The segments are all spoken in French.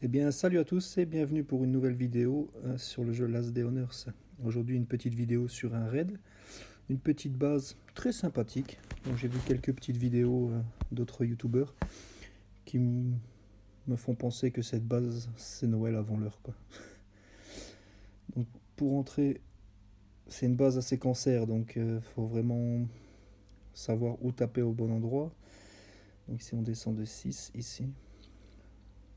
Eh bien, salut à tous et bienvenue pour une nouvelle vidéo sur le jeu Last Day on Earth. Aujourd'hui, une petite vidéo sur un raid, une petite base très sympathique. Donc, j'ai vu quelques petites vidéos d'autres youtubeurs qui me font penser que cette base, c'est Noël avant l'heure, quoi. Donc, pour entrer, c'est une base assez cancer, donc faut vraiment savoir où taper au bon endroit. Donc, ici, on descend de 6, ici.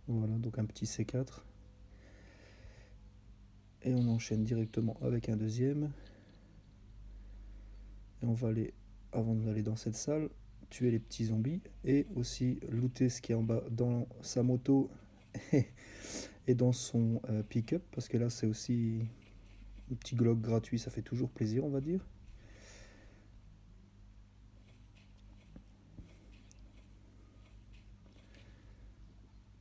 Voilà, donc un petit C4. Et on enchaîne directement avec un deuxième. Et on va aller, avant d'aller dans cette salle, tuer les petits zombies et aussi looter ce qui est en bas dans sa moto et dans son pick-up, parce que là c'est aussi un petit Glock gratuit, ça fait toujours plaisir, on va dire.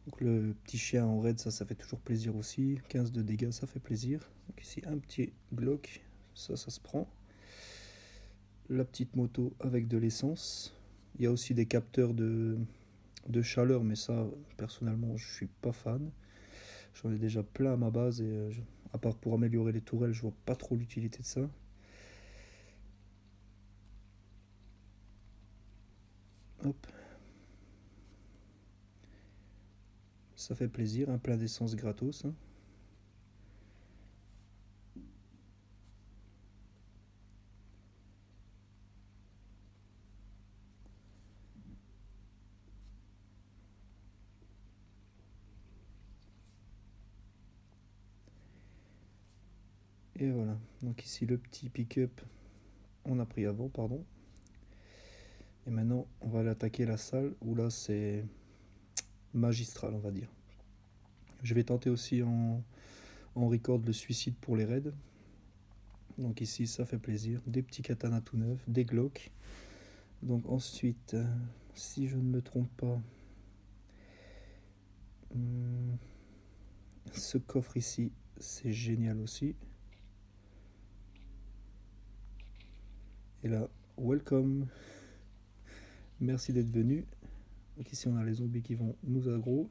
Donc le petit chien en raid, ça fait toujours plaisir aussi. 15 de dégâts, ça fait plaisir. Donc ici un petit Glock, ça se prend. La petite moto avec de l'essence. Il y a aussi des capteurs de chaleur, mais ça personnellement je suis pas fan. J'en ai déjà plein à ma base et à part pour améliorer les tourelles, je vois pas trop l'utilité de ça. Hop, ça fait plaisir, un plein d'essence gratos, hein. Et voilà, donc ici le petit pick-up, on a pris avant, pardon. Et maintenant, on va aller attaquer la salle où là c'est magistral, on va dire. Je vais tenter aussi en record le suicide pour les raids. Donc ici, ça fait plaisir. Des petits katanas tout neufs, des Glock. Donc ensuite, si je ne me trompe pas, hum, ce coffre ici, c'est génial aussi. Et là, welcome. Merci d'être venu. Donc ici, on a les zombies qui vont nous aggro.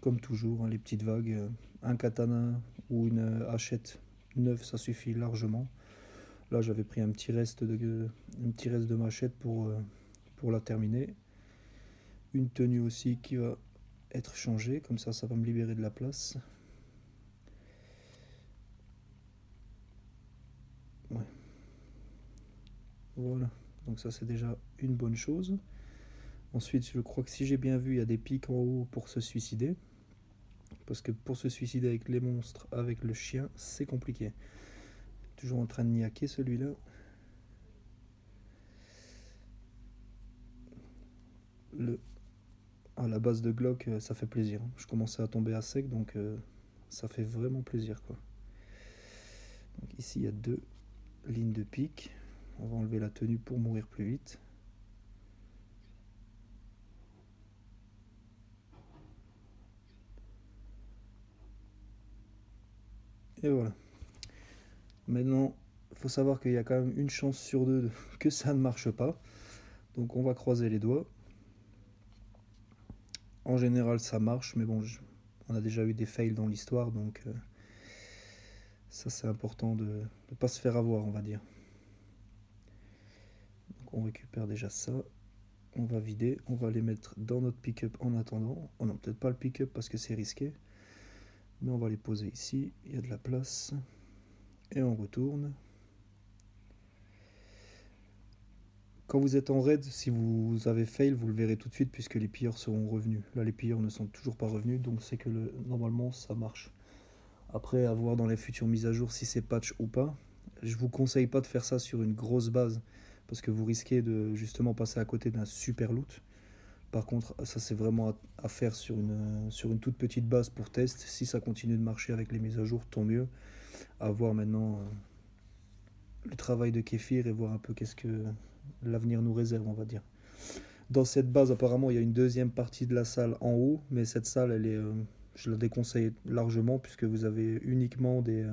Comme toujours, hein, les petites vagues. Un katana ou une hachette neuve, ça suffit largement. Là, j'avais pris un petit reste de machette pour la terminer. Une tenue aussi qui va être changée. Comme ça va me libérer de la place. Ouais. Voilà. Donc ça, c'est déjà une bonne chose. Ensuite, je crois que si j'ai bien vu, il y a des pics en haut pour se suicider. Parce que pour se suicider avec les monstres, avec le chien, c'est compliqué. Toujours en train de niaquer celui-là. Le... À la base de Glock, ça fait plaisir. Je commençais à tomber à sec, donc ça fait vraiment plaisir, quoi. Donc ici, il y a deux lignes de pique. On va enlever la tenue pour mourir plus vite. Et voilà. Maintenant, il faut savoir qu'il y a quand même une chance sur deux que ça ne marche pas. Donc on va croiser les doigts. En général, ça marche, mais bon, on a déjà eu des fails dans l'histoire, donc ça c'est important de ne pas se faire avoir, on va dire. Donc on récupère déjà ça. On va vider, on va les mettre dans notre pick-up en attendant. Oh non, peut-être pas le pick-up parce que c'est risqué. Mais on va les poser ici, il y a de la place. Et on retourne. Quand vous êtes en raid, si vous avez fail, vous le verrez tout de suite puisque les pilleurs seront revenus. Là, les pilleurs ne sont toujours pas revenus, donc c'est que normalement ça marche. Après, à voir dans les futures mises à jour si c'est patch ou pas. Je vous conseille pas de faire ça sur une grosse base parce que vous risquez de justement passer à côté d'un super loot. Par contre, ça c'est vraiment à faire sur une toute petite base pour test. Si ça continue de marcher avec les mises à jour, tant mieux. À voir maintenant le travail de Kéfir et voir un peu qu'est-ce que l'avenir nous réserve, on va dire. Dans cette base, apparemment, il y a une deuxième partie de la salle en haut, mais cette salle, je la déconseille largement puisque vous avez uniquement des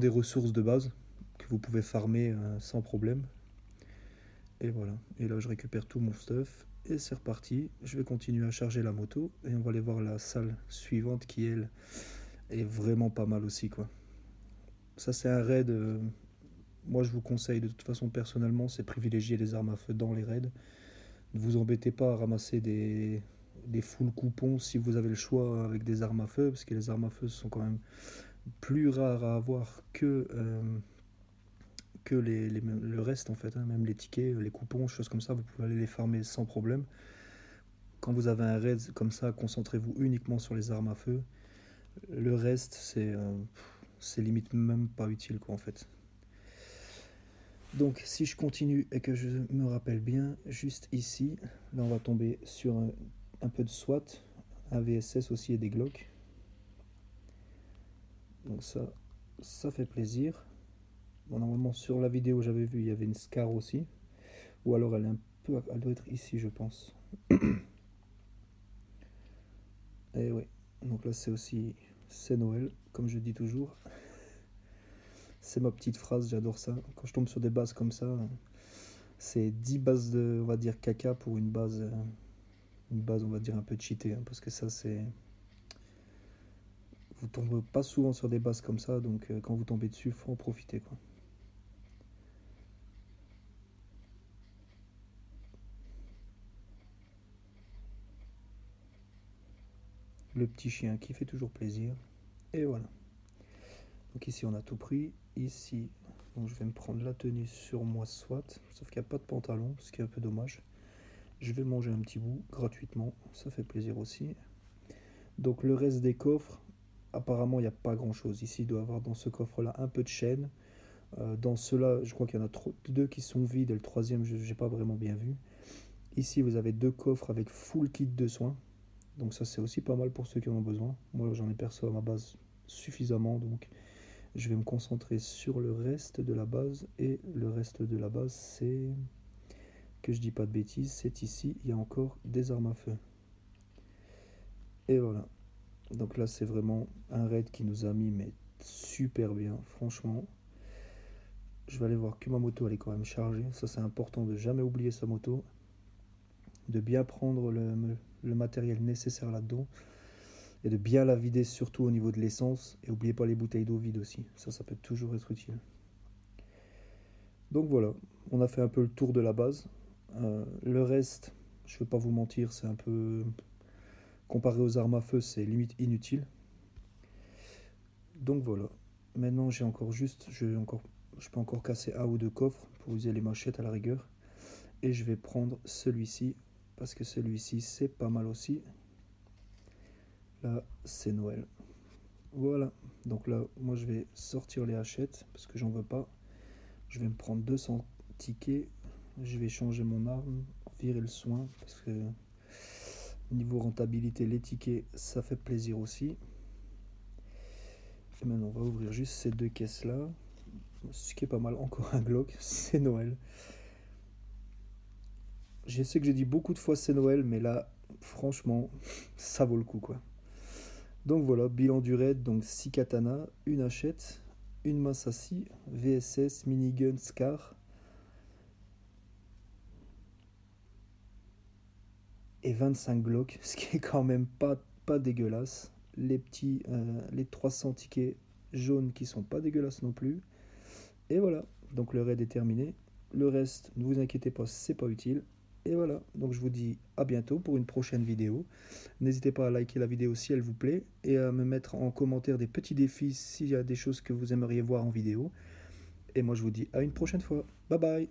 ressources de base que vous pouvez farmer sans problème. Et voilà. Et là, je récupère tout mon stuff. Et c'est reparti. Je vais continuer à charger la moto. Et on va aller voir la salle suivante qui, elle, est vraiment pas mal aussi, quoi. Ça, c'est un raid. Moi, je vous conseille de toute façon, personnellement, c'est privilégier les armes à feu dans les raids. Ne vous embêtez pas à ramasser des full coupons si vous avez le choix avec des armes à feu, parce que les armes à feu sont quand même plus rares à avoir que le reste en fait, hein. Même les tickets, les coupons, choses comme ça, vous pouvez aller les farmer sans problème. Quand vous avez un raid comme ça, concentrez-vous uniquement sur les armes à feu. Le reste, c'est limite même pas utile quoi en fait. Donc si je continue et que je me rappelle bien, juste ici, là on va tomber sur un peu de SWAT, un VSS aussi et des Glock. Donc ça fait plaisir. Bon, normalement sur la vidéo j'avais vu il y avait une Scar aussi. Ou alors elle doit être ici je pense. Et oui, donc là c'est Noël, comme je dis toujours. C'est ma petite phrase, j'adore ça. Quand je tombe sur des bases comme ça, c'est 10 bases de, on va dire, caca pour une base, on va dire, un peu cheatée. Hein, parce que ça, c'est... Vous tombez pas souvent sur des bases comme ça, donc quand vous tombez dessus, faut en profiter, quoi. Le petit chien qui fait toujours plaisir. Et voilà. Donc ici, on a tout pris. Ici, donc je vais me prendre la tenue sur moi, soit. Sauf qu'il n'y a pas de pantalon, ce qui est un peu dommage. Je vais manger un petit bout gratuitement, ça fait plaisir aussi. Donc le reste des coffres, apparemment il n'y a pas grand chose. Ici il doit y avoir dans ce coffre là un peu de chaîne. Dans ceux-là, je crois qu'il y en a deux qui sont vides et le troisième je n'ai pas vraiment bien vu. Ici vous avez deux coffres avec full kit de soins. Donc ça c'est aussi pas mal pour ceux qui en ont besoin. Moi j'en ai perçu à ma base suffisamment, donc je vais me concentrer sur le reste de la base. Et le reste de la base c'est, que je dis pas de bêtises, c'est ici, il y a encore des armes à feu. Et voilà. Donc là, c'est vraiment un raid qui nous a mis mais super bien, franchement. Je vais aller voir que ma moto elle est quand même chargée. Ça, c'est important de jamais oublier sa moto, de bien prendre le matériel nécessaire là-dedans et de bien la vider, surtout au niveau de l'essence. Et n'oubliez pas les bouteilles d'eau vides aussi. Ça peut toujours être utile. Donc voilà, on a fait un peu le tour de la base. Le reste, je ne vais pas vous mentir, c'est un peu comparé aux armes à feu, c'est limite inutile. Donc voilà. Maintenant, je peux encore casser un ou deux coffres pour user les machettes à la rigueur. Et je vais prendre celui-ci parce que celui-ci c'est pas mal aussi. Là, c'est Noël. Voilà. Donc là, moi je vais sortir les hachettes parce que j'en veux pas. Je vais me prendre 200 tickets. Je vais changer mon arme, virer le soin parce que niveau rentabilité, les tickets ça fait plaisir aussi. Et maintenant, on va ouvrir juste ces deux caisses là. Ce qui est pas mal, encore un Glock, c'est Noël. Je sais que j'ai dit beaucoup de fois c'est Noël, mais là, franchement, ça vaut le coup quoi. Donc voilà, bilan du raid, donc 6 katanas, une hachette, une masse à scie, VSS, minigun, Scar et 25 Glock, ce qui est quand même pas dégueulasse. Les 300 tickets jaunes qui sont pas dégueulasses non plus. Et voilà, donc le raid est terminé. Le reste, ne vous inquiétez pas, c'est pas utile. Et voilà, donc je vous dis à bientôt pour une prochaine vidéo. N'hésitez pas à liker la vidéo si elle vous plaît et à me mettre en commentaire des petits défis s'il y a des choses que vous aimeriez voir en vidéo. Et moi je vous dis à une prochaine fois. Bye bye.